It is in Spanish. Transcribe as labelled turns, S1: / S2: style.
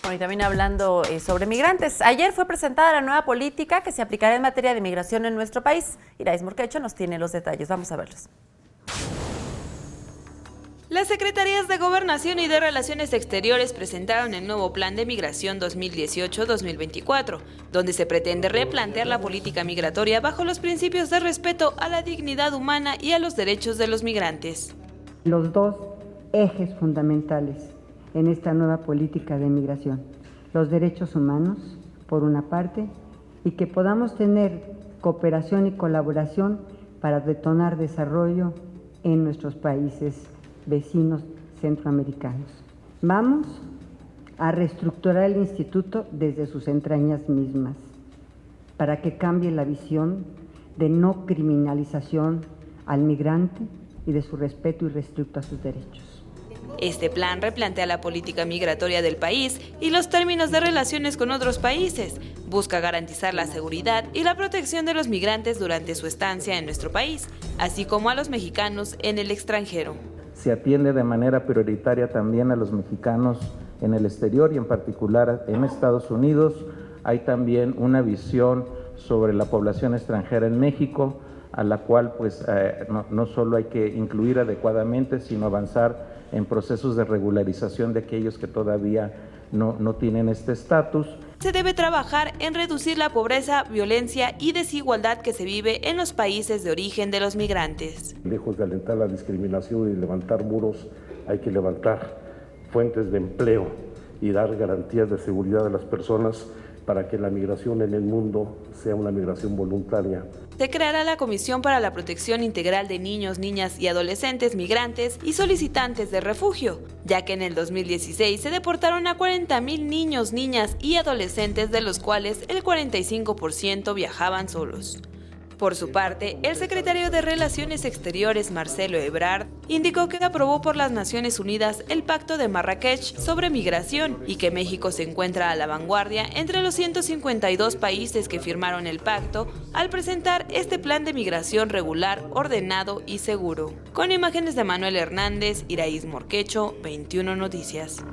S1: Bueno, y también hablando sobre migrantes. Ayer fue presentada la nueva política que se aplicará en materia de migración en nuestro país. Iraíz Morquecho nos tiene los detalles. Vamos a verlos.
S2: Las Secretarías de Gobernación y de Relaciones Exteriores presentaron el nuevo Plan de Migración 2018-2024, donde se pretende replantear la política migratoria bajo los principios de respeto a la dignidad humana y a los derechos de los migrantes.
S3: Los dos ejes fundamentales en esta nueva política de migración, los derechos humanos, por una parte, y que podamos tener cooperación y colaboración para detonar desarrollo en nuestros países vecinos centroamericanos. Vamos a reestructurar el instituto desde sus entrañas mismas, para que cambie la visión de no criminalización al migrante y de su respeto irrestricto a sus derechos.
S2: Este plan replantea la política migratoria del país y los términos de relaciones con otros países. Busca garantizar la seguridad y la protección de los migrantes durante su estancia en nuestro país, así como a los mexicanos en el extranjero.
S4: Se atiende de manera prioritaria también a los mexicanos en el exterior y en particular en Estados Unidos. Hay también una visión sobre la población extranjera en México, a la cual no solo hay que incluir adecuadamente, sino avanzar en procesos de regularización de aquellos que todavía no tienen este estatus.
S2: Se debe trabajar en reducir la pobreza, violencia y desigualdad que se vive en los países de origen de los migrantes.
S5: Lejos de alentar la discriminación y levantar muros, hay que levantar fuentes de empleo y dar garantías de seguridad a las personas para que la migración en el mundo sea una migración voluntaria.
S2: Se creará la Comisión para la Protección Integral de Niños, Niñas y Adolescentes migrantes y solicitantes de refugio, ya que en el 2016 se deportaron a 40,000 niños, niñas y adolescentes, de los cuales el 45% viajaban solos. Por su parte, el secretario de Relaciones Exteriores, Marcelo Ebrard, indicó que aprobó por las Naciones Unidas el Pacto de Marrakech sobre migración y que México se encuentra a la vanguardia entre los 152 países que firmaron el pacto al presentar este plan de migración regular, ordenado y seguro. Con imágenes de Manuel Hernández, Iraíz Morquecho, 21 Noticias.